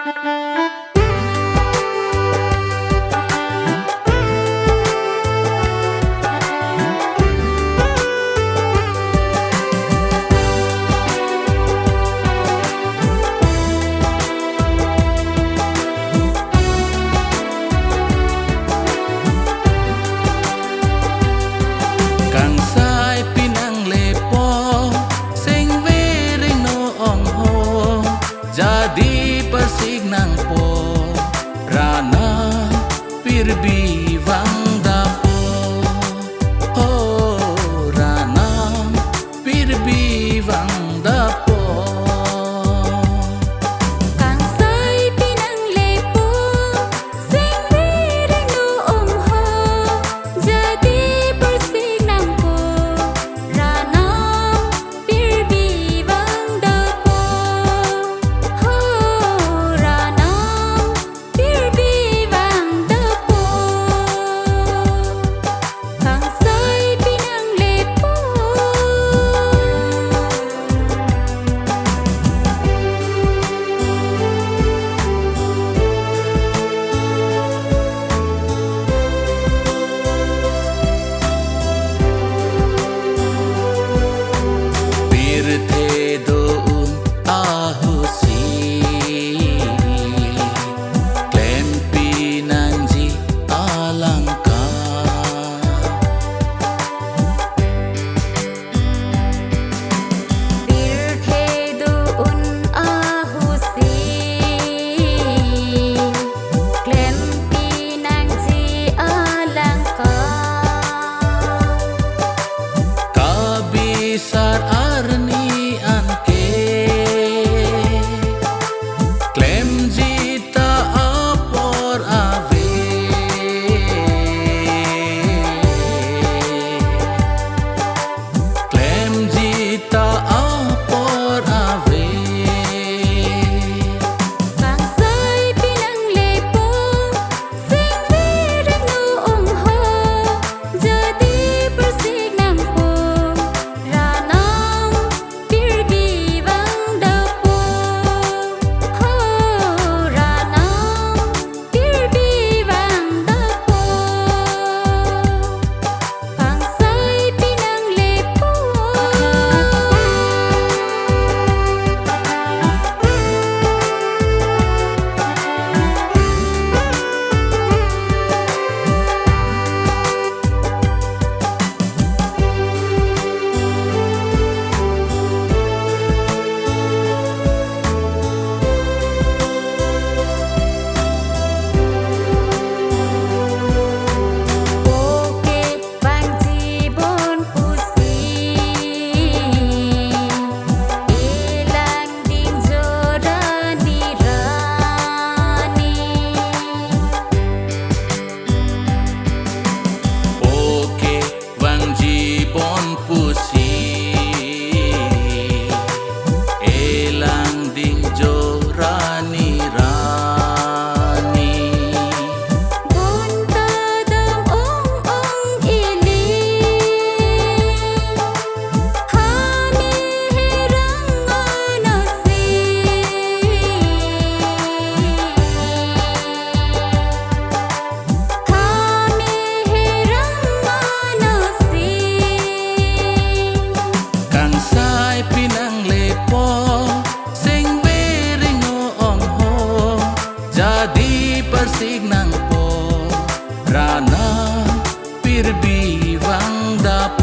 KANGSAIPI nang LEPO SENGVE RENGNO ONGHO jadi persig nang po RANAN PIRBI VANG DAPPO RANAN PIRBI VANG DAPPO KANGSAIPI nang LEPO SENGVE RENGNO ONGHO jadi persig nang po RANAN PIRBI VANG DAPPO RANAN PIRBI VANG DAPPO KANGSAIPI nang LEPO PIRTHE DOUN AHUT KLEMPI NANGJI ALANG PIRTHE DOUN AHUT KLEMPI NANGJI ALANG KABISAR ARNI KLEMJI ta APOR KLEMJI ta APOR KANGSAIPI nang LEPO SENGVE RENGNO ONGHO jadi persig nang po RANAN PIRBI VANG DAPPO RANAN PIRBI VANG DAPPO KANGSAIPI nang LEPO Oke VANGJI bon PUSI ELANG DINJO RANI RANI Oke VANGJI bon PUSI ELANG DINJO RANI RANI Bon tadam ong ili Hami herang anasi Hami herang anasi KANGSAIPI nang LEPO SENGVE RENGNO ONGHO jadi persig nang po RANAN PIRBI VANG DAPPO